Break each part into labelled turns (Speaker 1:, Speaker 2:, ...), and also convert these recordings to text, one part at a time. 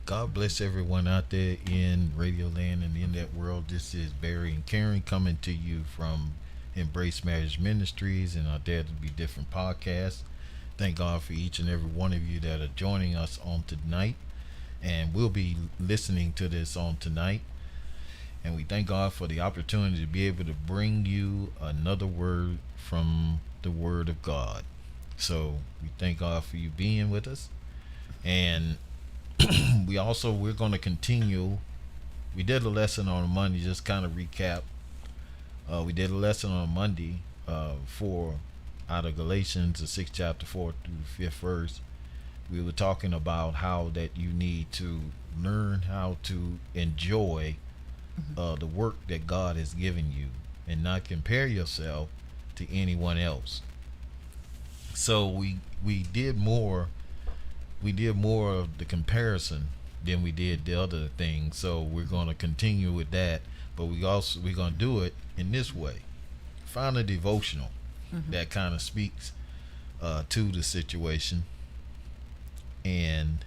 Speaker 1: God bless everyone out there in Radio Land and in that world. This is Barry and Karen coming to you from Embrace Marriage Ministries and our Dare to Be Different podcast. Thank God for each and every one of you that are joining us on tonight, and we'll be listening to this on tonight. And we thank God for the opportunity to be able to bring you another word from the Word of God. So we thank God for you being with us. And we're going to continue. We did a lesson on Monday, just kind of recap. We did a lesson on Monday, 4 out of Galatians, the 6th chapter, 4 through the 5th verse. We were talking about how that you need to learn how to enjoy the work that God has given you and not compare yourself to anyone else. So we did more of the comparison than we did the other thing. So we're going to continue with that, but we're going to do it in this way. Find a devotional that kind of speaks to the situation. And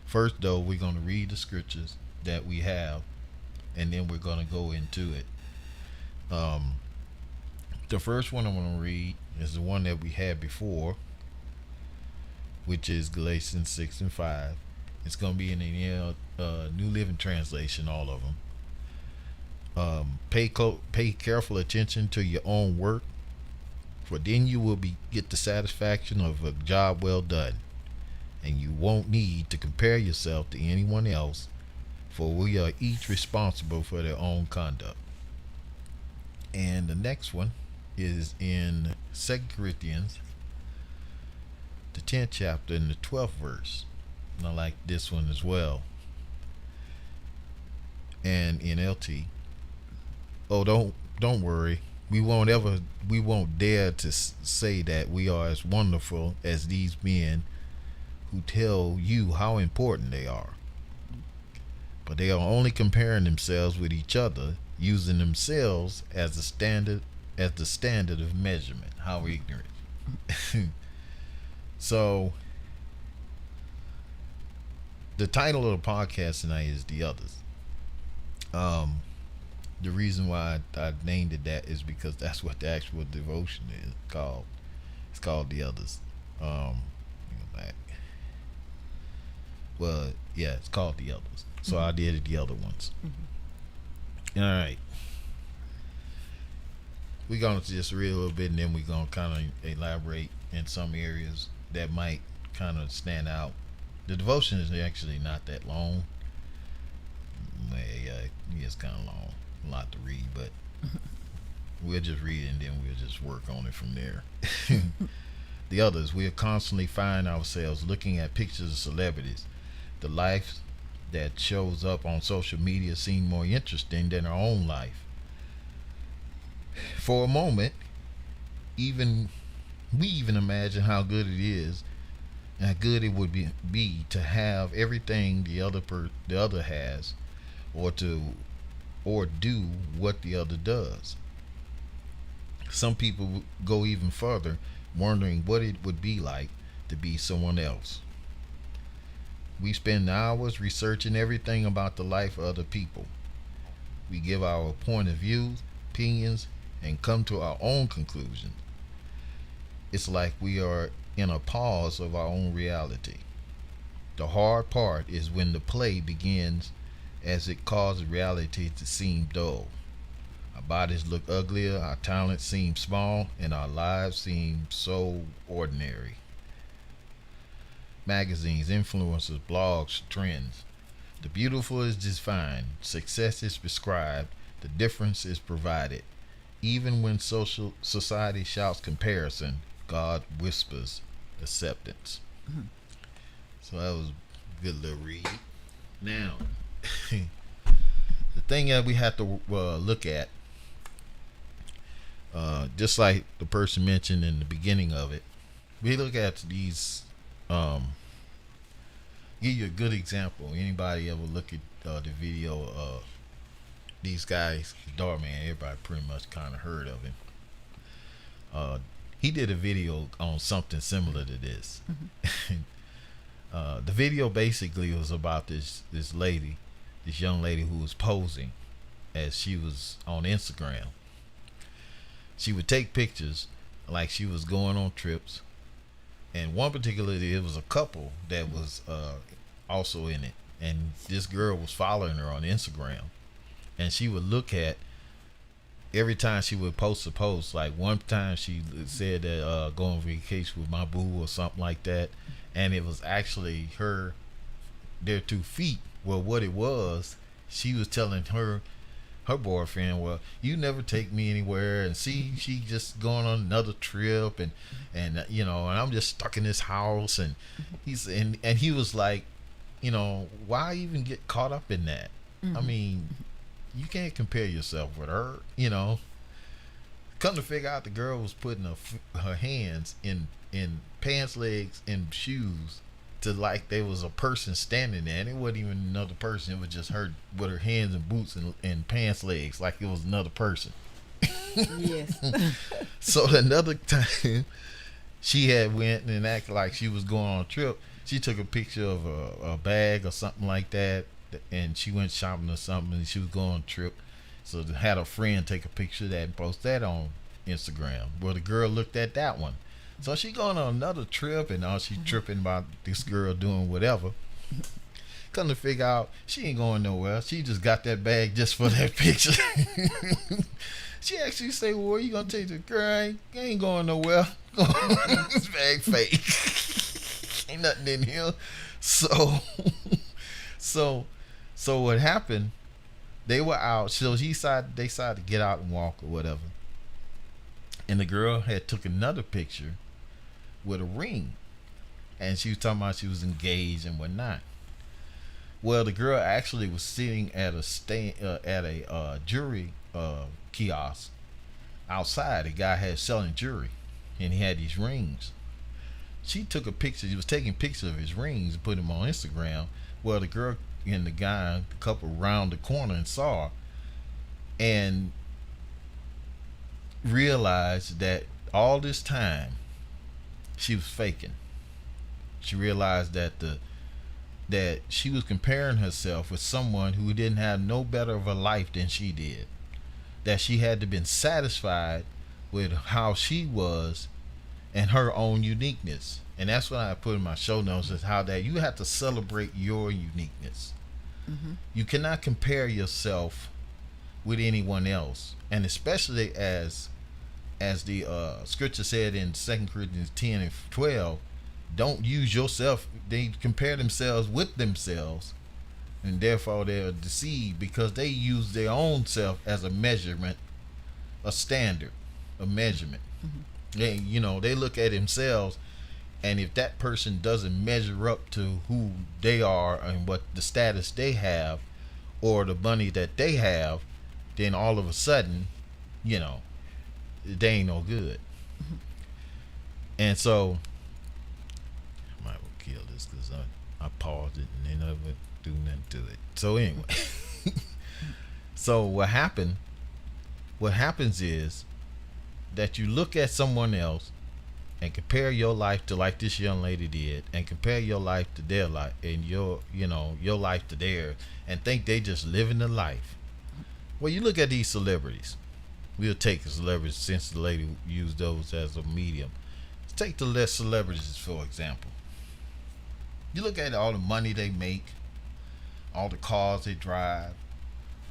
Speaker 1: first, though, we're going to read the scriptures that we have, and then we're going to go into it. The first one I'm going to read is the one that we had before, which is Galatians 6 and 5. It's going to be in the New Living Translation, all of them. Pay careful attention to your own work, for then you will get the satisfaction of a job well done, and you won't need to compare yourself to anyone else, for we are each responsible for their own conduct. And the next one is in 2 Corinthians, the 10th chapter and the 12th verse. And I like this one as well. And in LT, oh, don't worry. We won't dare to say that we are as wonderful as these men who tell you how important they are. But they are only comparing themselves with each other, using themselves as the standard of measurement. How ignorant. So the title of the podcast tonight is The Others. The reason why I named it that is because that's what the actual devotion is called. It's called The Others. Let me go back. Well, yeah, it's called The Others. So I did the other ones. All right. We're going to just read a little bit, and then we're going to kind of elaborate in some areas that might kind of stand out. The devotion is actually not that long. Yeah, it's kind of long. A lot to read, but we'll just read it and then we'll just work on it from there. The Others. We'll constantly find ourselves looking at pictures of celebrities. The life that shows up on social media seems more interesting than our own life. For a moment, we even imagine how good it is, and how good it would be to have everything the other has, or do what the other does. Some people go even further, wondering what it would be like to be someone else. We spend hours researching everything about the life of other people. We give our point of view, opinions, and come to our own conclusions. It's like we are in a pause of our own reality. The hard part is when the play begins, as it causes reality to seem dull. Our bodies look uglier, our talents seem small, and our lives seem so ordinary. Magazines, influencers, blogs, trends. The beautiful is defined, success is prescribed, the difference is provided. Even when society shouts comparison, God whispers acceptance. So that was a good little read. Now, the thing that we have to look at, just like the person mentioned in the beginning of it, we look at these. Give you a good example. Anybody ever look at the video of these guys, Darman? Everybody pretty much kind of heard of him. He did a video on something similar to this. The video basically was about this lady, this young lady who was posing as she was on Instagram. She would take pictures like she was going on trips, and one particular day, it was a couple that was also in it, and this girl was following her on Instagram, and she would look at every time she would post a post. Like one time she said that go on vacation with my boo or something like that, and it was actually their 2 feet. Well, what it was, she was telling her boyfriend, well, you never take me anywhere, and see, she just going on another trip, and you know, and I'm just stuck in this house, and he was like, you know, why even get caught up in that? I mean, you can't compare yourself with her, you know. Come to figure out, the girl was putting her hands in pants legs and shoes, to like there was a person standing there, and it wasn't even another person. It was just her with her hands and boots and pants legs, like it was another person.
Speaker 2: Yes.
Speaker 1: So another time, she had went and acted like she was going on a trip. She took a picture of a bag or something like that, and she went shopping or something, and she was going on a trip. So had a friend take a picture of that and post that on Instagram. Well, the girl looked at that one. So she going on another trip, and all she tripping about this girl doing whatever. Come to figure out, she ain't going nowhere. She just got that bag just for that picture. She actually say, well, where you gonna take the girl? I ain't going nowhere. This bag fake. Ain't nothing in here. So what happened, they were out. So they decided to get out and walk or whatever. And the girl had took another picture with a ring, and she was talking about she was engaged and whatnot. Well, the girl actually was sitting at a jewelry kiosk outside. The guy had selling jewelry, and he had these rings. She took a picture. She was taking pictures of his rings and put them on Instagram. Well, the girl and the guy, the couple, round the corner and saw her, and realized that all this time she was faking. She realized that she was comparing herself with someone who didn't have no better of a life than she did. That she had to been satisfied with how she was and her own uniqueness. And that's what I put in my show notes, is how that you have to celebrate your uniqueness. You cannot compare yourself with anyone else, and especially as the scripture said in 2 Corinthians 10 and 12, don't use yourself. They compare themselves with themselves, and therefore they're deceived, because they use their own self as a measurement, a standard, a measurement. They look at themselves, and if that person doesn't measure up to who they are and what the status they have or the money that they have, then all of a sudden, they ain't no good. And so I might well kill this, because I paused it and they never do nothing to it. So anyway, so what happens is that you look at someone else and compare your life to, like this young lady did, and compare your life to their life, and your life to theirs, and think they just living the life. Well, you look at these celebrities. We'll take the celebrities, since the lady used those as a medium. Let's take the less celebrities, for example. You look at all the money they make, all the cars they drive,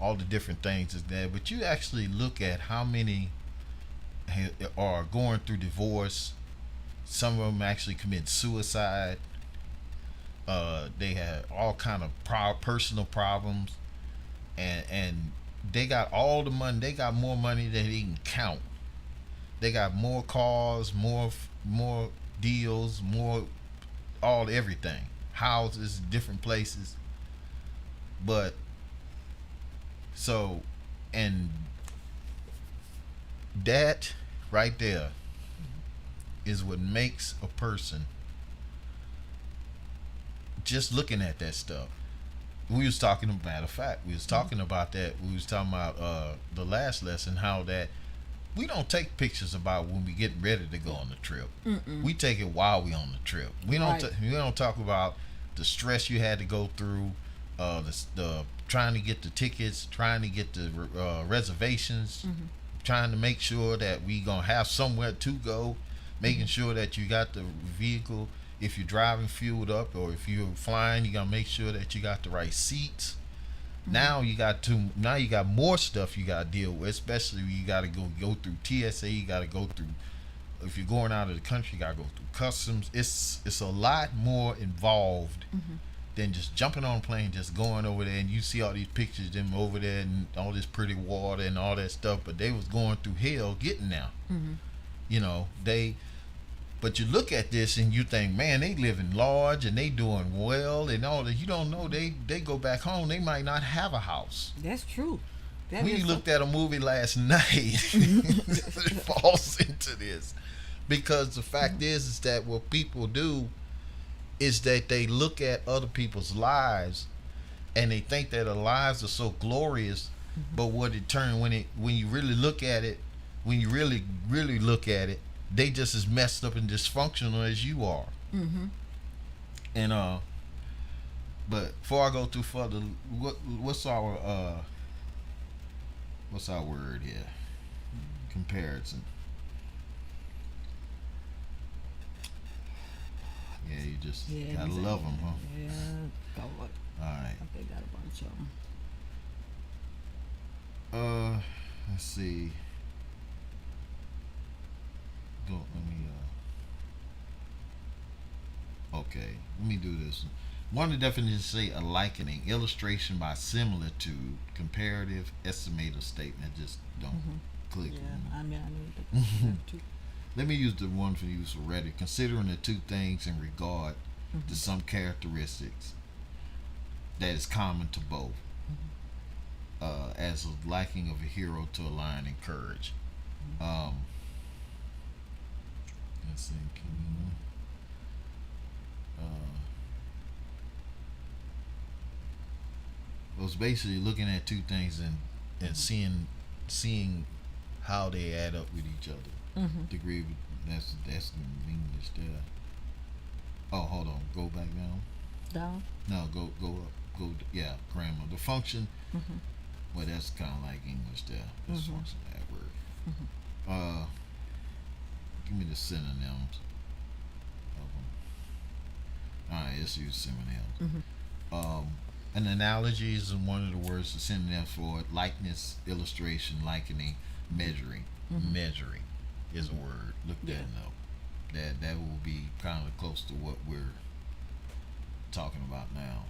Speaker 1: all the different things that's there, but you actually look at how many are going through divorce. Some of them actually commit suicide. They have all kind of personal problems, and they got all the money. They got more money than they can count. They got more cars, more deals, more everything. houses, different places. But so, and that right there is what makes a person just looking at that stuff. We was talking, matter of fact, we was talking about that. We was talking about the last lesson, how that we don't take pictures about when we get ready to go on the trip. We take it while we on the trip. We don't
Speaker 2: Right.
Speaker 1: we don't talk about the stress you had to go through, the trying to get the tickets, trying to get the reservations, trying to make sure that we gonna have somewhere to go, making sure that you got the vehicle. If you're driving fueled up, or if you're flying, you gotta make sure that you got the right seats. Now you got to now you got more stuff you gotta deal with, especially when you gotta go through TSA. You gotta go through, if you're going out of the country, you gotta go through customs. It's a lot more involved than just jumping on a plane, just going over there, and you see all these pictures of them over there and all this pretty water and all that stuff. But they was going through hell getting there. You know, but you look at this and you think, man, they living large and they doing well and all that. You don't know, they go back home, they might not have a house.
Speaker 2: That's true. That
Speaker 1: We
Speaker 2: is
Speaker 1: looked at a movie last night. It falls into this because the fact is that what people do is that they look at other people's lives and they think that their lives are so glorious. But what it turned, when you really look at it, when you really look at it, they just as messed up and dysfunctional as you are. And but before I go too further, what's our word here? Comparison. Yeah, you just
Speaker 2: Yeah,
Speaker 1: gotta love them, huh?
Speaker 2: Yeah. Go look.
Speaker 1: All right.
Speaker 2: They got a bunch of them.
Speaker 1: Let's see. Go. Let me. Okay. Let me do this. One of the definitions say a likening, illustration by similitude, comparative, estimative statement. Just don't click.
Speaker 2: Yeah, I mean, I need to. too.
Speaker 1: Let me use the one for use for Reddit. Considering the two things in regard to some characteristics that is common to both, as a liking of a hero to a lion and courage. Let's see. It was basically looking at two things and seeing how they add up with each other. Degree of, that's the English there. Oh, hold on. Go back down.
Speaker 2: Down.
Speaker 1: No, go up. Go, yeah, grammar. The function. Well, that's kind of like English there. This function, that word. Give me the synonyms of them. All right, let's use synonyms. An analogy is one of the words, the synonyms for it. Likeness, illustration, likening, measuring. Measuring is a word. Look that up. That will be kind of close to what we're talking about now.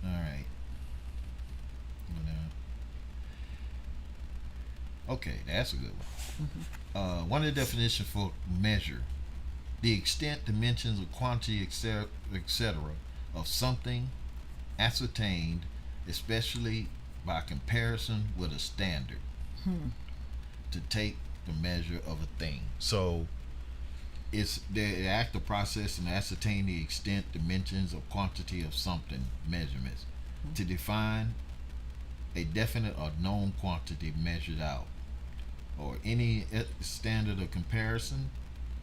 Speaker 1: All right. Okay, that's a good one. One of the definitions for measure: the extent, dimensions, or quantity, etc., of something ascertained, especially by comparison with a standard. To take the measure of a thing. So it's the act of process and ascertain the extent, dimensions, or quantity of something, measurements. To define a definite or known quantity measured out, or any standard of comparison,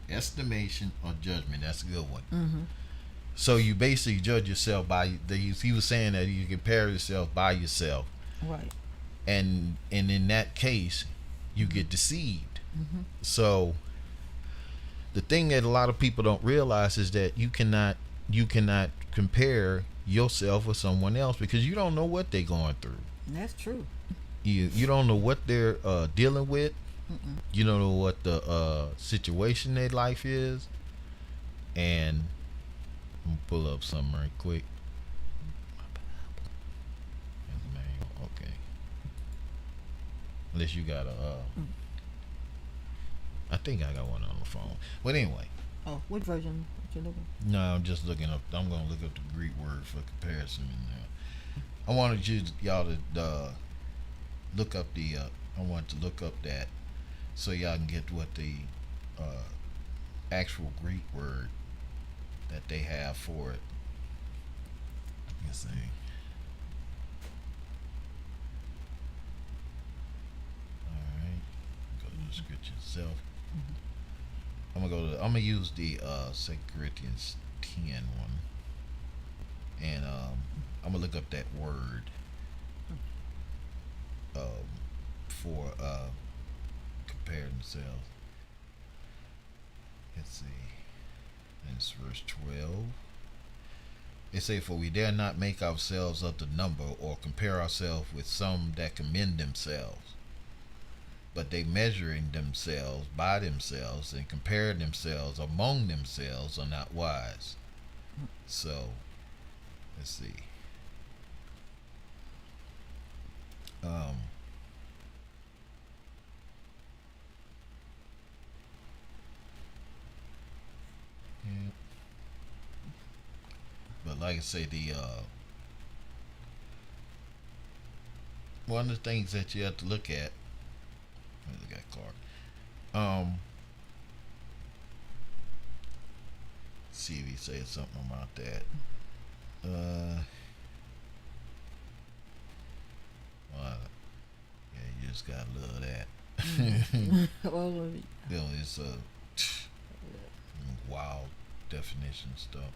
Speaker 1: estimation, or judgment. That's a good one. So you basically judge yourself by he was saying that you compare yourself by yourself,
Speaker 2: Right.
Speaker 1: and in that case you get deceived. So the thing that a lot of people don't realize is that you cannot compare yourself with someone else because you don't know what they're going through.
Speaker 2: That's true.
Speaker 1: You don't know what they're dealing with. You don't know what the situation their life is. And I'm gonna pull up something right quick. Okay. Unless you got a I think I got one on the phone. But anyway,
Speaker 2: Oh, what version? What you looking?
Speaker 1: no, I'm just looking up. I'm going to look up the Greek word for comparison in there. I wanted y'all to look up the. I want to look up that so y'all can get what the uh, actual Greek word that they have for it. Let's see. All right. Go to the scripture itself. I'm gonna use the 2 Corinthians 10 one, and I'm gonna look up that word for compare themselves. Let's see. It's verse 12. It say, "For we dare not make ourselves of the number, or compare ourselves with some that commend themselves. But they measuring themselves by themselves and comparing themselves among themselves are not wise." So, let's see. Um, yeah. But like I say, the one of the things that you have to look at. Where's the guy card? See if he said something about that. Well, yeah, you just gotta love that.
Speaker 2: Well,
Speaker 1: You know, it's wild definition stuff.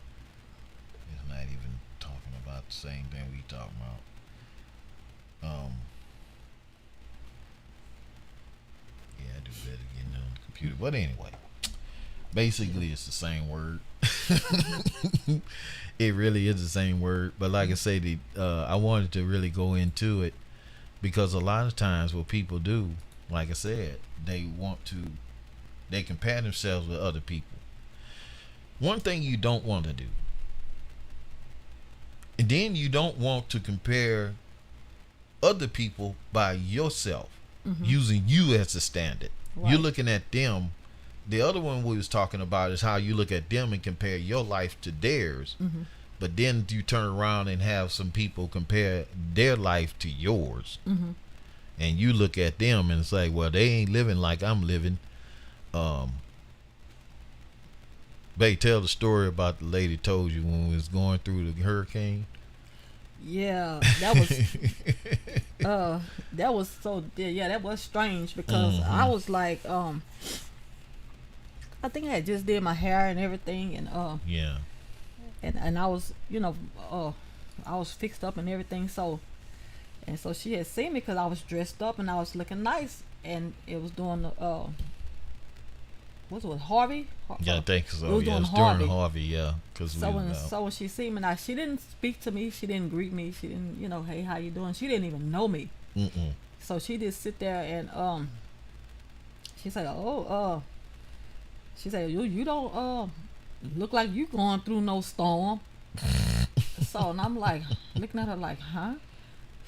Speaker 1: It's not even talking about the same thing we talking about. Yeah, I do better getting on the computer. But anyway, basically it's the same word. It really is the same word. But like I say, I wanted to really go into it because a lot of times what people do, like I said, they compare themselves with other people. One thing you don't want to do, and then you don't want to compare other people by yourself, using you as a standard.
Speaker 2: Right.
Speaker 1: You're looking at them. The other one we was talking about is how you look at them and compare your life to theirs. But then you turn around and have some people compare their life to yours. And you look at them and say, well, they ain't living like I'm living. Bay, tell the story about the lady told you when we was going through the hurricane.
Speaker 2: yeah, that was so, yeah, that was strange because I was like, I think I had just did my hair and everything, and
Speaker 1: Yeah.
Speaker 2: and I was, I was fixed up and everything, so she had seen me because I was dressed up and I was looking nice, and it was doing the what's it, Harvey?
Speaker 1: Yeah, I think so.
Speaker 2: It was
Speaker 1: Yeah,
Speaker 2: doing
Speaker 1: it's during
Speaker 2: Harvey.
Speaker 1: Harvey, yeah. Cause
Speaker 2: So
Speaker 1: we,
Speaker 2: when she seen me, now she didn't speak to me, she didn't greet me, she didn't, hey, how you doing? She didn't even know me. So she just sit there and she said, she said, you don't look like you going through no storm. So, and I'm like looking at her like, huh?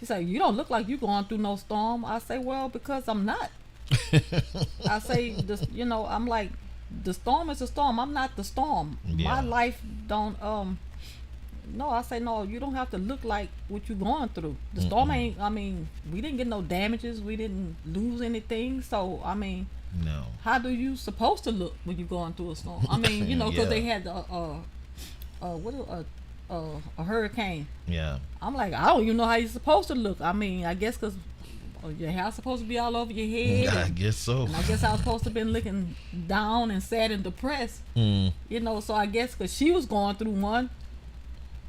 Speaker 2: She said, you don't look like you going through no storm. I say, well, because I'm not. I say, this, I'm like, the storm is a storm. I'm not the storm.
Speaker 1: Yeah.
Speaker 2: My life don't. No, I say, no. You don't have to look like what you're going through. The storm ain't. I mean, we didn't get no damages. We didn't lose anything. So, I mean,
Speaker 1: no.
Speaker 2: how do you supposed to look when you're going through a storm? I mean, because
Speaker 1: Yeah.
Speaker 2: they had a hurricane.
Speaker 1: Yeah.
Speaker 2: I'm like, I don't even know how you're supposed to look. I mean, I guess because your hair's supposed to be all over your head.
Speaker 1: I guess so.
Speaker 2: And I guess I was supposed to have been looking down and sad and depressed. So I guess because she was going through one,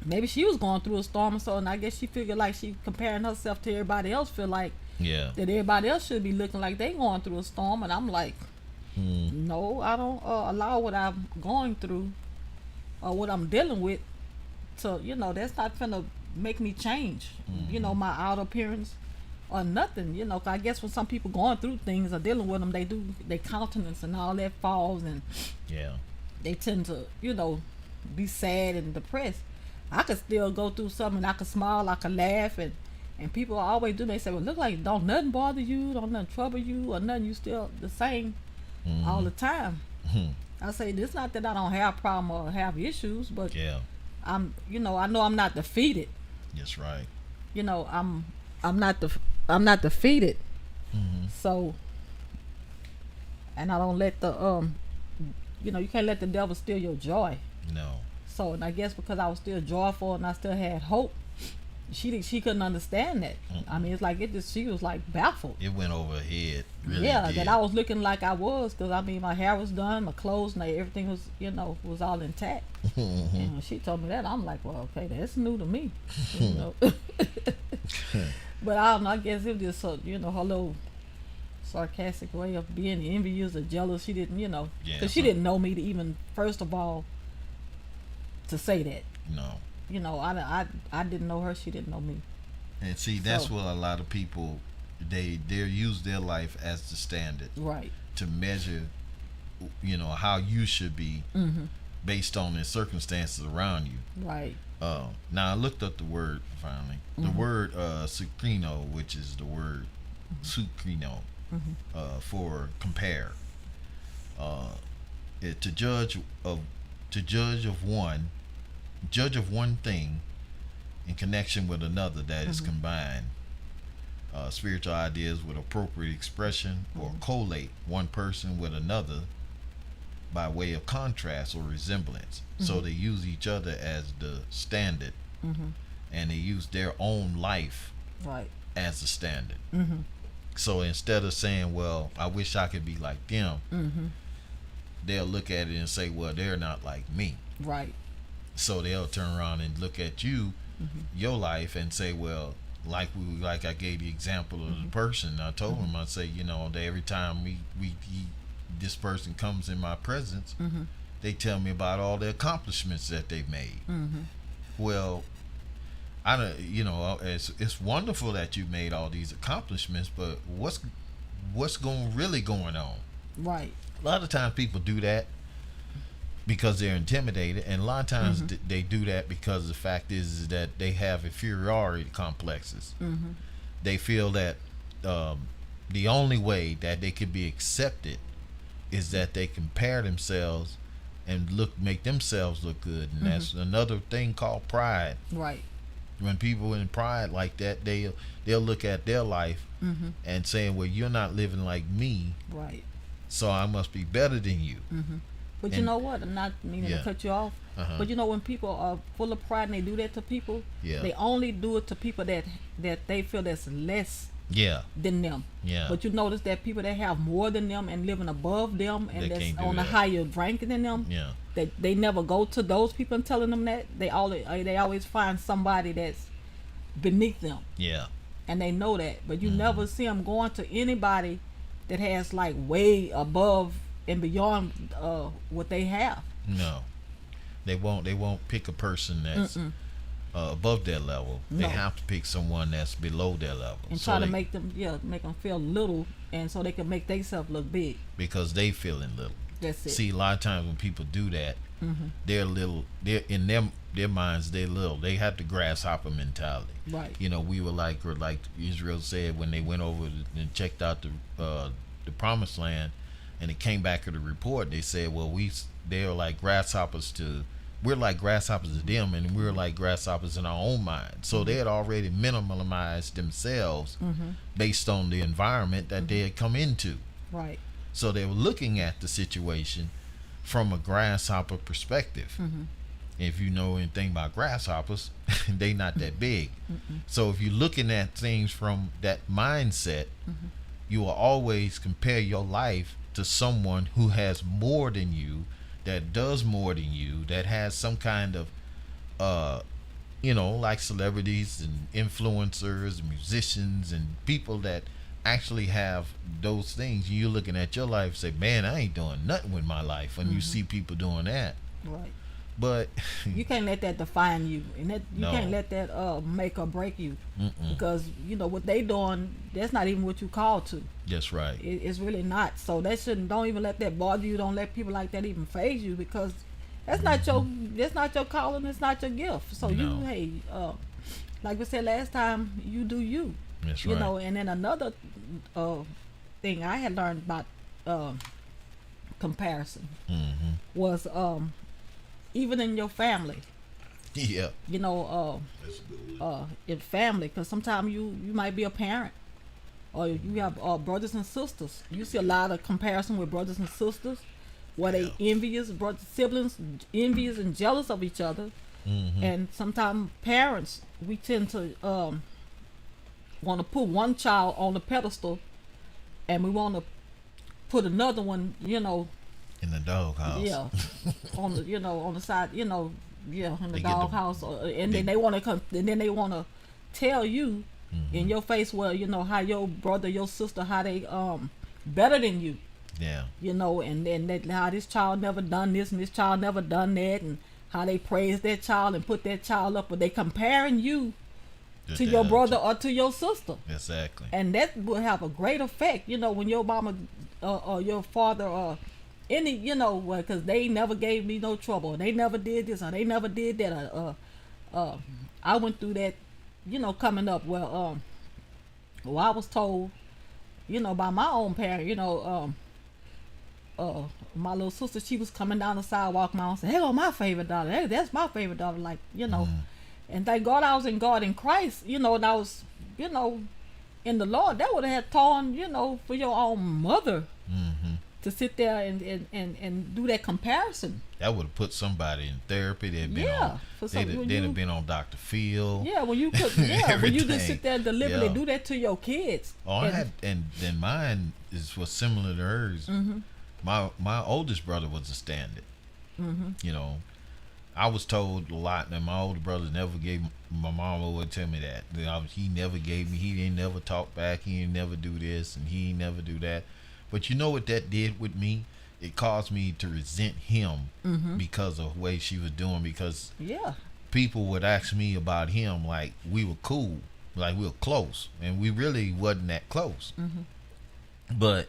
Speaker 2: maybe she was going through a storm or so, and I guess she figured like she comparing herself to everybody else, feel like
Speaker 1: Yeah.
Speaker 2: that everybody else should be looking like they going through a storm. And I'm like, no, I don't allow what I'm going through or what I'm dealing with to, that's not gonna make me change, my outer appearance or nothing, 'cause I guess when some people going through things or dealing with them, their countenance and all that falls, and
Speaker 1: Yeah.
Speaker 2: they tend to, be sad and depressed. I could still go through something, I could smile, I could laugh, and people always do, they say, well, look like don't nothing bother you, don't nothing trouble you or nothing, you still the same. all
Speaker 1: Mm-hmm.
Speaker 2: the time. I say it's not that I don't have problem or have issues, but
Speaker 1: Yeah,
Speaker 2: I know I'm not defeated.
Speaker 1: that's right.
Speaker 2: You know, I'm not I'm not defeated.
Speaker 1: Mm-hmm.
Speaker 2: So, and I don't let the you can't let the devil steal your joy.
Speaker 1: No.
Speaker 2: So, and I guess because I was still joyful and I still had hope, she couldn't understand that. I
Speaker 1: Mm-mm.
Speaker 2: mean, it's like she was like baffled.
Speaker 1: It went over her head. Really
Speaker 2: Yeah,
Speaker 1: did.
Speaker 2: that I was looking like I was, because I mean my hair was done, my clothes, and everything was was all intact.
Speaker 1: Mm-hmm.
Speaker 2: And when she told me that, I'm like, well, okay, that's new to me. You know. But I don't know. I guess it was just her little sarcastic way of being envious or jealous. She didn't,
Speaker 1: Yeah.
Speaker 2: because she didn't know me to even first of all to say that.
Speaker 1: No.
Speaker 2: I didn't know her. She didn't know me.
Speaker 1: And see, that's
Speaker 2: So-
Speaker 1: what a lot of people they use their life as the standard
Speaker 2: Right.
Speaker 1: to measure, how you should be
Speaker 2: Mm-hmm.
Speaker 1: based on the circumstances around you.
Speaker 2: Right.
Speaker 1: Now I looked up the word finally. The word sucrino, which is the word sucrino, for compare. To judge of one thing in connection with another that is combined. Spiritual ideas with appropriate expression or collate one person with another by way of contrast or resemblance. So they use each other as the standard, and they use their own life
Speaker 2: Right.
Speaker 1: as the standard.
Speaker 2: Mm-hmm.
Speaker 1: So instead of saying, well, I wish I could be like them,
Speaker 2: Mm-hmm.
Speaker 1: they'll look at it and say, well, they're not like me.
Speaker 2: Right.
Speaker 1: So they'll turn around and look at you, your life, and say, well, like I gave the example of the person. I told him, I say, that every time this person comes in my presence,
Speaker 2: Mm-hmm.
Speaker 1: they tell me about all the accomplishments that they've made.
Speaker 2: Mm-hmm.
Speaker 1: Well, I don't, it's wonderful that you made all these accomplishments, but what's really going on?
Speaker 2: Right.
Speaker 1: A lot of times people do that because they're intimidated, and a lot of times they do that because the fact is that they have inferiority complexes.
Speaker 2: Mm-hmm.
Speaker 1: They feel that the only way that they could be accepted is that they compare themselves and make themselves look good, and that's another thing called pride.
Speaker 2: Right.
Speaker 1: When people in pride like that, they'll look at their life
Speaker 2: Mm-hmm.
Speaker 1: and saying, well, you're not living like me,
Speaker 2: Right.
Speaker 1: so I must be better than you.
Speaker 2: Mm-hmm. But you
Speaker 1: And-
Speaker 2: know what? I'm not meaning
Speaker 1: Yeah.
Speaker 2: to cut you off.
Speaker 1: Uh-huh.
Speaker 2: But when people are full of pride and they do that to people,
Speaker 1: Yeah.
Speaker 2: they only do it to people that they feel that's less
Speaker 1: Yeah.
Speaker 2: than them.
Speaker 1: Yeah.
Speaker 2: But you notice that people that have more than them and living above them and
Speaker 1: They
Speaker 2: that's
Speaker 1: can't do
Speaker 2: on a
Speaker 1: that.
Speaker 2: higher rank than them,
Speaker 1: Yeah.
Speaker 2: that they never go to those people and telling them that. They always find somebody that's beneath them,
Speaker 1: Yeah.
Speaker 2: and they know that. But you never see them going to anybody that has like way above and beyond what they have.
Speaker 1: No. They won't pick a person that's above their level. They
Speaker 2: No.
Speaker 1: have to pick someone that's below their level.
Speaker 2: And
Speaker 1: So
Speaker 2: try to
Speaker 1: they-
Speaker 2: make them feel little, and so they can make themselves look big.
Speaker 1: because they feeling little.
Speaker 2: That's it.
Speaker 1: See, a lot of times when people do that, they're little. They're in their minds. They're little. They have the grasshopper mentality.
Speaker 2: Right.
Speaker 1: We were like Israel said when they went over and checked out the promised land, and it came back with a report. They said, well, they're like grasshoppers to. We're like grasshoppers to them, and we're like grasshoppers in our own mind. So they had already minimalized themselves based on the environment that they had come into.
Speaker 2: Right.
Speaker 1: So they were looking at the situation from a grasshopper perspective. If you know anything about grasshoppers, they not that big. So if you're looking at things from that mindset, you will always compare your life to someone who has more than you, that does more than you, that has some kind of like celebrities and influencers, musicians, and people that actually have those things. You're looking at your life and say, man, I ain't doing nothing with my life, when you see people doing that.
Speaker 2: Right.
Speaker 1: But
Speaker 2: You can't let that define you, and that you
Speaker 1: No.
Speaker 2: can't let that make or break you,
Speaker 1: Mm-mm.
Speaker 2: because what they doing, that's not even what you called to.
Speaker 1: That's right.
Speaker 2: It's really not. So that shouldn't. Don't even let that bother you. Don't let people like that even phase you, because that's not your calling. It's not your gift. So
Speaker 1: No.
Speaker 2: like we said last time, you do you.
Speaker 1: That's
Speaker 2: You
Speaker 1: right.
Speaker 2: know. And then another thing I had learned about comparison
Speaker 1: Mm-hmm.
Speaker 2: was even in your family.
Speaker 1: Yeah.
Speaker 2: You know,
Speaker 1: That's a good one.
Speaker 2: in family, because sometimes you might be a parent or you have brothers and sisters. You see a lot of comparison with brothers and sisters, where they envious, brothers, siblings, envious and jealous of each other.
Speaker 1: Mm-hmm.
Speaker 2: And sometimes parents, we tend to want to put one child on the pedestal, and we want to put another one,
Speaker 1: In the doghouse.
Speaker 2: yeah, on the on the side, yeah, in the
Speaker 1: They get the-
Speaker 2: doghouse, and then they want to come, and then they want to tell you
Speaker 1: Mm-hmm.
Speaker 2: in your face, well, how your brother, your sister, how they better than you,
Speaker 1: Yeah.
Speaker 2: and then how this child never done this and this child never done that, and how they praise that child and put that child up, but they comparing you to your brother or to your sister.
Speaker 1: Exactly.
Speaker 2: And that will have a great effect, when your mama or your father or any, because they never gave me no trouble, they never did this or they never did that. I went through that, coming up. Well, I was told, by my own parent, my little sister, she was coming down the sidewalk, my mom said, "Hey, my favorite daughter. Hey, that's my favorite daughter." Like, and thank God I was in God in Christ, and I was, in the Lord. That would have had torn, for your own mother
Speaker 1: Mm-hmm.
Speaker 2: to sit there and do that comparison.
Speaker 1: That would have put somebody in therapy. They'd been on. They'd have been on Dr. Phil.
Speaker 2: Yeah, when you could, when you just
Speaker 1: Everything.
Speaker 2: sit there and deliberately do that to your kids.
Speaker 1: Oh, and then mine was similar to hers.
Speaker 2: Mm-hmm.
Speaker 1: My oldest brother was a standard.
Speaker 2: Mm-hmm.
Speaker 1: I was told a lot that my older brother never gave. My mom would tell me that he never gave me. He didn't never talk back. He didn't never do this and he didn't never do that. But you know what that did with me? It caused me to resent him because of the way she was doing. Because people would ask me about him like we were cool, like we were close, and we really wasn't that close. But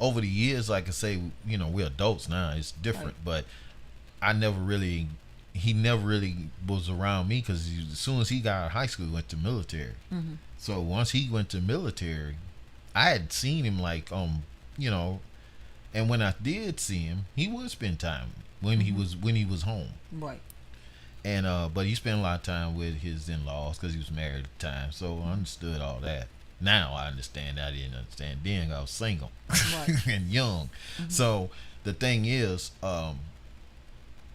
Speaker 1: over the years, like I say, we're adults now. It's different, but he never really was around me because as soon as he got out of high school, he went to military. So once he went to military, I had seen him like and when I did see him, he would spend time when he was home.
Speaker 2: Right.
Speaker 1: And but he spent a lot of time with his in-laws because he was married at the time. So I understood all that. Now I understand. I didn't understand then. I was single and young. So the thing is,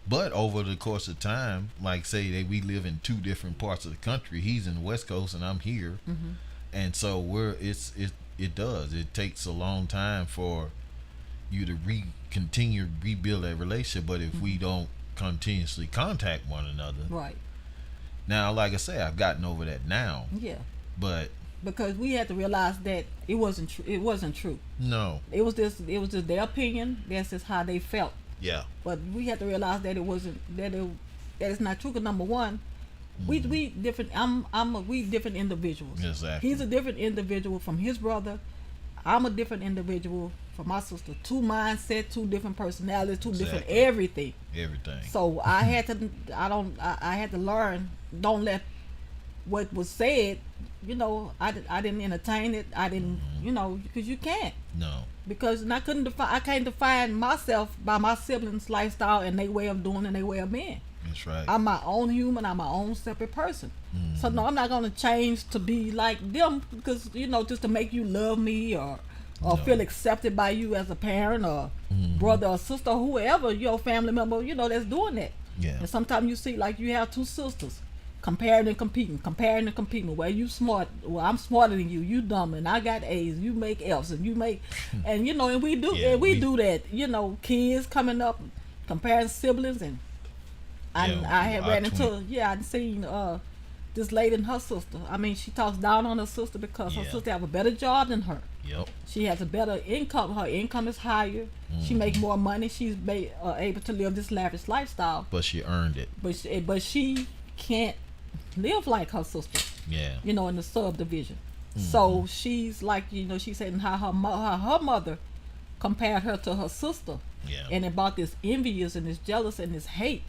Speaker 1: but over the course of time, like say that we live in two different parts of the country. He's in the West Coast and I'm here, and so it takes a long time for you to continue to rebuild that relationship. But if we don't continuously contact one another,
Speaker 2: right
Speaker 1: now, like I say, I've gotten over that now.
Speaker 2: Yeah.
Speaker 1: But
Speaker 2: because we had to realize that it wasn't true. It wasn't true.
Speaker 1: No.
Speaker 2: It was just their opinion. That's just how they felt.
Speaker 1: Yeah.
Speaker 2: But we had to realize that it wasn't that it's not true. Cause number one, we different. We different individuals.
Speaker 1: Exactly.
Speaker 2: He's a different individual from his brother. I'm a different individual from my sister. Two mindset, two different personalities, two different everything.
Speaker 1: Everything.
Speaker 2: So I had to. I had to learn. Don't let what was said. I didn't entertain it. I didn't. Because you can't.
Speaker 1: No.
Speaker 2: Because I can't define myself by my siblings' lifestyle and their way of doing and their way of being.
Speaker 1: That's right.
Speaker 2: I'm my own human. I'm my own separate person. So no, I'm not gonna change to be like them because just to make you love me or feel accepted by you as a parent or brother or sister or whoever your family member that's doing that.
Speaker 1: Yeah.
Speaker 2: And sometimes you see like you have two sisters comparing and competing. Well, you smart. Well, I'm smarter than you. You dumb, and I got A's. You make F's, and you make, and and we do, we do that. Kids coming up, comparing siblings, and I had ran into, I'd seen this lady and her sister. I mean, she talks down on her sister because her sister have a better job than her.
Speaker 1: Yep.
Speaker 2: She has a better income. Her income is higher. She makes more money. She's able to live this lavish lifestyle.
Speaker 1: But she earned it.
Speaker 2: But she can't live like her sister.
Speaker 1: Yeah.
Speaker 2: In the subdivision. So she's like, she's saying how her mother compared her to her sister.
Speaker 1: Yeah.
Speaker 2: And about this envious and this jealous and this hate.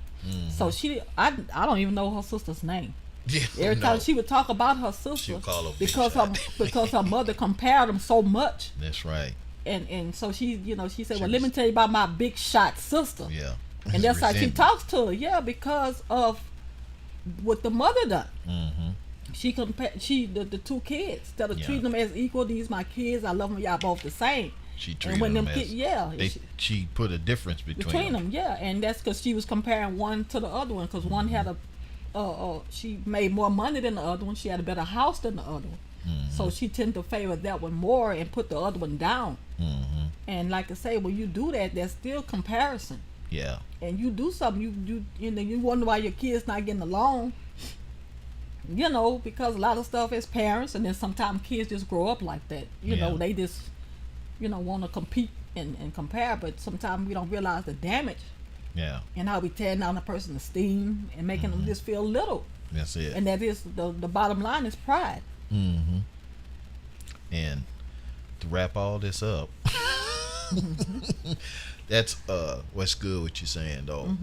Speaker 2: So I don't even know her sister's name.
Speaker 1: Yeah,
Speaker 2: Every time she would talk about her sister
Speaker 1: call her
Speaker 2: because her mother compared them so much.
Speaker 1: That's right.
Speaker 2: and so she, she said,
Speaker 1: She
Speaker 2: well, let me
Speaker 1: was-
Speaker 2: tell you about my big shot sister.
Speaker 1: Yeah.
Speaker 2: And that's how she
Speaker 1: Resentment.
Speaker 2: talks to her. Yeah, because of what the mother done.
Speaker 1: Mm-hmm.
Speaker 2: The two kids, instead of
Speaker 1: Yeah.
Speaker 2: treating them as equal, these my kids, I love them, y'all both the same.
Speaker 1: She
Speaker 2: And
Speaker 1: treated
Speaker 2: when
Speaker 1: them
Speaker 2: them
Speaker 1: as
Speaker 2: kids, yeah,
Speaker 1: she put a difference
Speaker 2: between them, yeah, and that's because she was comparing one to the other one, because one had she made more money than the other one, she had a better house than the other one, so she tended to favor that one more and put the other one down.
Speaker 1: Mm-hmm.
Speaker 2: And like I say, when you do that, there's still comparison,
Speaker 1: Yeah.
Speaker 2: and you do something, you wonder why your kids not getting along. Because a lot of stuff as parents, and then sometimes kids just grow up like that.
Speaker 1: Yeah.
Speaker 2: They just want to compete and compare, but sometimes we don't realize the damage
Speaker 1: Yeah.
Speaker 2: and how we tear down a person's esteem and making them just feel little.
Speaker 1: That's it.
Speaker 2: And that is the bottom line is pride.
Speaker 1: Mm-hmm. And to wrap all this up, that's what's good what you're saying though.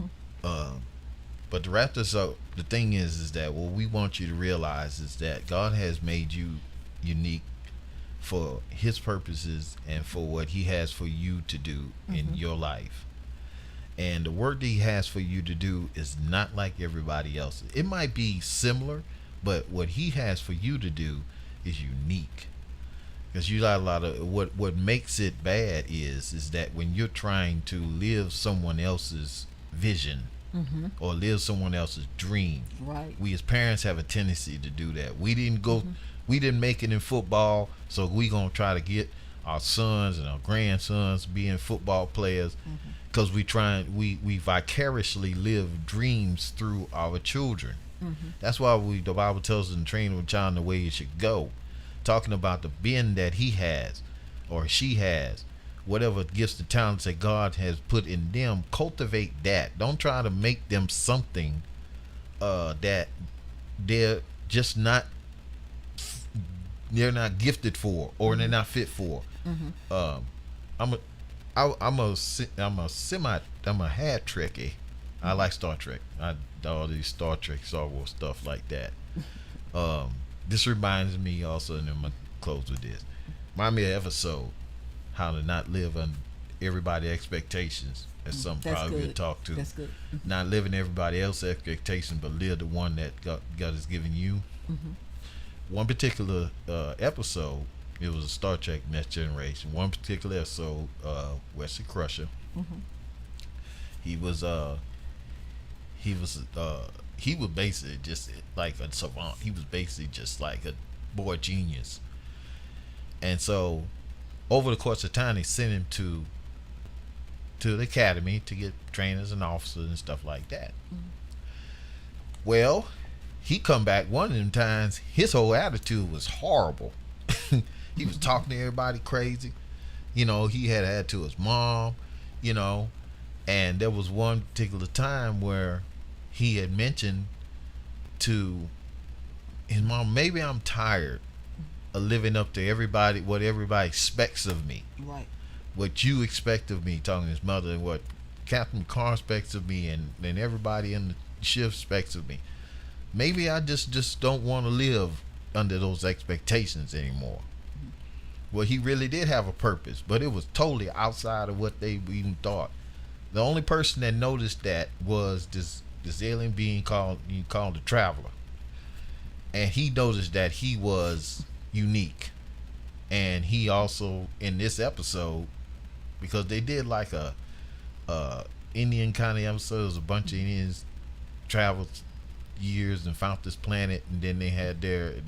Speaker 1: But to wrap this up, the thing is that what we want you to realize is that God has made you unique for his purposes and for what he has for you to do in your life. And the work that he has for you to do is not like everybody else's. It might be similar, but what he has for you to do is unique. Because you got a lot of what makes it bad is that when you're trying to live someone else's vision or live someone else's dream.
Speaker 2: Right.
Speaker 1: We as parents have a tendency to do that. We didn't make it in football, so we gonna try to get our sons and our grandsons being football players, because we vicariously live dreams through our children. That's why the Bible tells us to train a child in the way he should go, talking about the bend that he has or she has, whatever gifts and talents that God has put in them. Cultivate that. Don't try to make them something that they're just not gifted for or they're not fit for. I'm a hat tricky. I like Star Trek. All these Star Wars stuff like that. This reminds me also, and I'm gonna close with this. Remind me of episode how to not live on everybody's expectations. That's something
Speaker 2: That's
Speaker 1: probably
Speaker 2: good.
Speaker 1: we'll talk to.
Speaker 2: That's good.
Speaker 1: Not living everybody else's expectations, but live the one that God has given you. One particular episode, it was a Star Trek Next Generation. One particular episode, Wesley Crusher. He was basically just like a savant. He was basically just like a boy genius. And so over the course of time, they sent him to the academy to get trained as an officer and stuff like that. Well, he come back one of them times, his whole attitude was horrible. He was talking to everybody crazy. He had to his mom, and there was one particular time where he had mentioned to his mom, maybe I'm tired of living up to everybody, what everybody expects of me.
Speaker 2: Right.
Speaker 1: What you expect of me, talking to his mother, and what Captain Carr expects of me, and everybody in the shift expects of me. Maybe I just don't want to live under those expectations anymore. Well, he really did have a purpose, but it was totally outside of what they even thought. The only person that noticed that was this alien being called the Traveler, and he noticed that he was unique. And he also, in this episode, because they did like a Indian kind of episode, it was a bunch of Indians traveled years and found this planet, and then they had the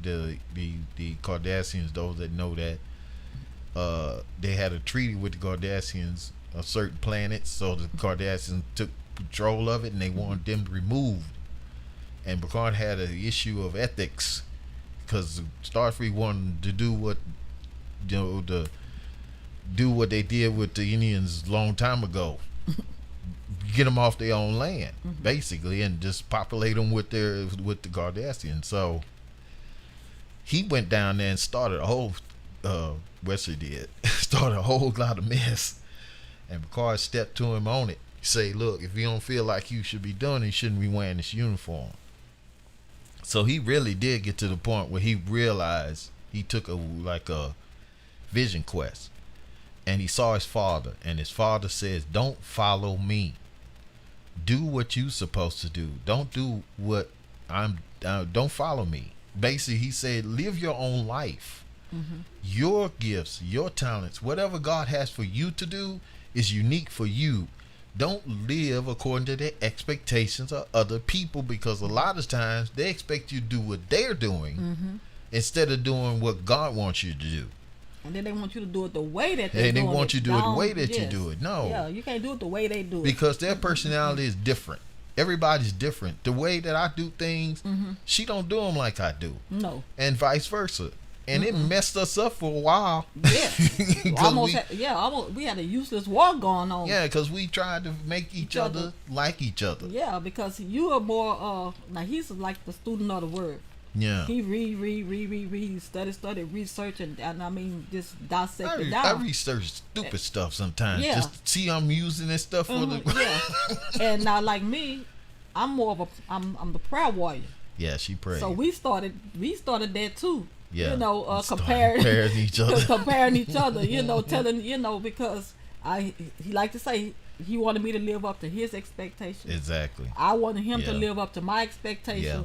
Speaker 1: Cardassians. Those that know that they had a treaty with the Cardassians of certain planets, so the Cardassians took control of it, and they wanted them removed. And Picard had an issue of ethics because Starfleet wanted to do what they did with the Indians a long time ago. Get them off their own land, basically, and just populate them with the Cardassians. So he went down there and started a whole Wesley did started a whole lot of mess, and Picard stepped to him on it. Say, look, if you don't feel like you should be doing it, you shouldn't be wearing this uniform. So he really did get to the point where he realized he took a vision quest, and he saw his father, and his father says, "Don't follow me. Do what you supposed to do. Don't do what I'm. Don't follow me." Basically, he said, "Live your own life. Your gifts, your talents, whatever God has for you to do is unique for you. Don't live according to the expectations of other people, because a lot of times they expect you to do what they're doing instead of doing what God wants you to do.
Speaker 2: And then they want you to do it the way that they
Speaker 1: And they
Speaker 2: doing
Speaker 1: want you to do it the way that you
Speaker 2: yes.
Speaker 1: do it. No.
Speaker 2: Yeah, you can't do it the way they do it.
Speaker 1: Because their personality is different. Everybody's different. The way that I do things, she don't do them like I do.
Speaker 2: No.
Speaker 1: And vice versa. And it messed us up for a while.
Speaker 2: Yeah. almost we had a useless war going on.
Speaker 1: Yeah, because we tried to make each other like each other.
Speaker 2: Yeah, because you are more now he's like the student of the word.
Speaker 1: Yeah.
Speaker 2: He read, study, research, and I mean, just dissect it down.
Speaker 1: I research stupid stuff sometimes.
Speaker 2: Yeah.
Speaker 1: Just to see I'm using this stuff for the...
Speaker 2: Yeah. And now, like me, I'm more of I'm the prayer warrior.
Speaker 1: Yeah, she prayed.
Speaker 2: So we started that too.
Speaker 1: Yeah.
Speaker 2: You know, comparing
Speaker 1: each other.
Speaker 2: comparing each other, you know, telling, you know, because he liked to say he wanted me to live up to his expectations.
Speaker 1: Exactly.
Speaker 2: I wanted him to live up to my expectations.
Speaker 1: Yeah.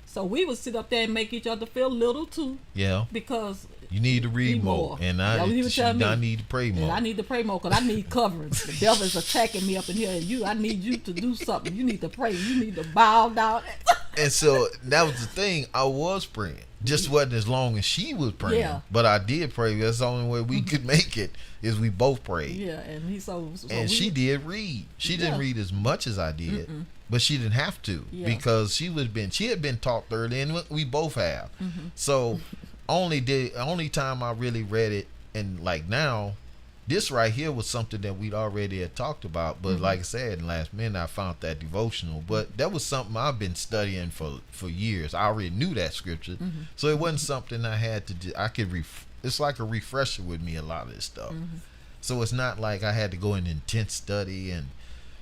Speaker 2: So we would sit up there and make each other feel little too.
Speaker 1: Yeah.
Speaker 2: Because
Speaker 1: you need to read more. And I need to pray more.
Speaker 2: And I need to pray more because I need covering. The devil is attacking me up in here, and I need you to do something. You need to pray. You need to bow down.
Speaker 1: And so that was the thing. I was praying. Just wasn't as long as she was praying.
Speaker 2: Yeah.
Speaker 1: But I did pray. That's the only way we could make it, is we both prayed.
Speaker 2: Yeah, and
Speaker 1: she did read. She didn't read as much as I did, but she didn't have to because she had been taught early, and we both have. So only time I really read it, and like now, this right here was something that we'd already had talked about, but like I said, in last minute I found that devotional. But that was something I've been studying for years. I already knew that scripture, so it wasn't something I had to do. I could it's like a refresher with me, a lot of this stuff. So it's not like I had to go in intense study and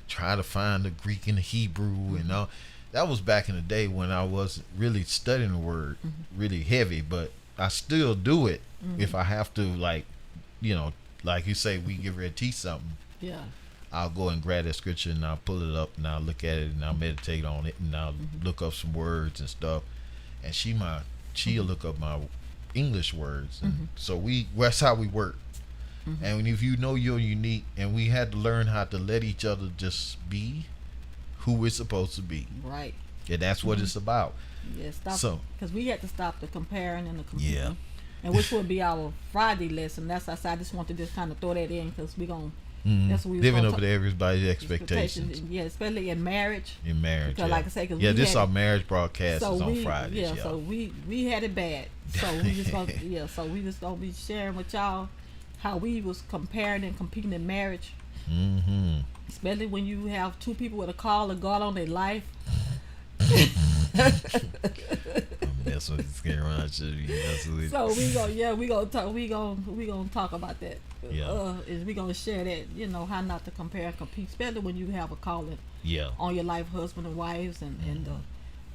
Speaker 1: try to find the Greek and the Hebrew and all. That was back in the day when I wasn't really studying the word really heavy, but I still do it if I have to, like, you know, like you say, we get ready to teach something. Yeah. I'll go and grab that scripture and I'll pull it up and I'll look at it and I'll meditate on it and I'll look up some words and stuff. And she'll look up my English words. And so that's how we work. And if you know you're unique, and we had to learn how to let each other just be who we're supposed to be. Right. And that's what it's about.
Speaker 2: Yeah, because we had to stop the comparing and the competing.
Speaker 1: Yeah.
Speaker 2: And which would be our Friday lesson. That's why I just want to just kind of throw that in, because we're going to, that's what we
Speaker 1: living up to everybody's expectations.
Speaker 2: Yeah, especially in marriage.
Speaker 1: In marriage,
Speaker 2: because like I say,
Speaker 1: this is our marriage broadcast is on Fridays.
Speaker 2: Yeah, so we had it bad. So we just gonna be sharing with y'all how we was comparing and competing in marriage. Especially when you have two people with a call of God on their life.
Speaker 1: That's what it's getting around.
Speaker 2: So we gonna talk about that. Is we gonna share that, you know, how not to compare and compete, especially when you have a calling on your life, husband and wives, and the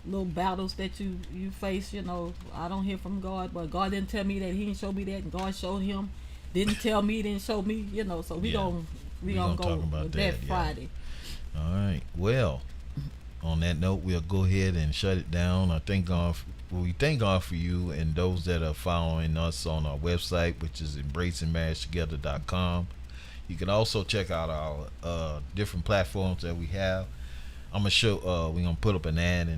Speaker 2: little battles that you face. You know, I don't hear from God, but God didn't tell me that. He didn't show me that, and God showed him. Didn't tell me, didn't show me. You know, so we gonna go with that Friday.
Speaker 1: All right. Well, on that note, we'll go ahead and shut it down. We thank God for you and those that are following us on our website, which is embracingmarriagetogether.com. You can also check out our different platforms that we have. I'm gonna show. We're gonna put up an ad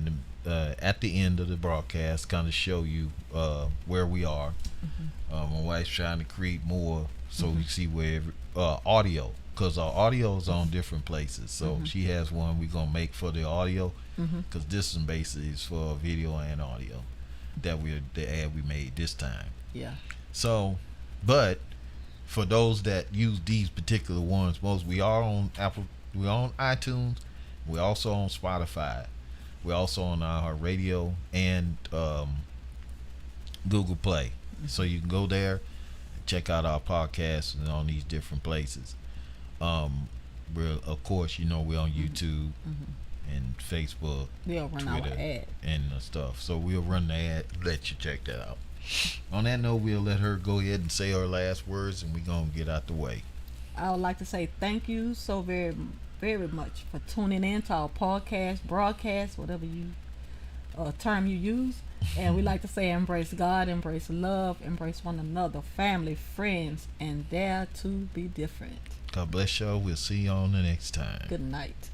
Speaker 1: at the end of the broadcast, kind of show you where we are. My wife's trying to create more, so we see where audio, because our audio is on different places. So she has one we're gonna make for the audio, because this one basically is for video and audio. The ad we made this time. Yeah. So, but for those that use these particular ones, we are on Apple, we're on iTunes, we're also on Spotify, we're also on iHeartRadio and Google Play. So you can go there and check out our podcasts and on these different places. We're, of course, you know, we're on YouTube and Facebook,
Speaker 2: we'll run
Speaker 1: Twitter,
Speaker 2: our ad
Speaker 1: and stuff. So we'll run the ad, let you check that out. On that note, we'll let her go ahead and say her last words, and we're gonna get out the way.
Speaker 2: I would like to say thank you so very, very much for tuning in to our podcast, broadcast, whatever you term you use. And we like to say embrace God, embrace love, embrace one another, family, friends, and dare to be different.
Speaker 1: God bless y'all. We'll see you on the next time.
Speaker 2: Good night.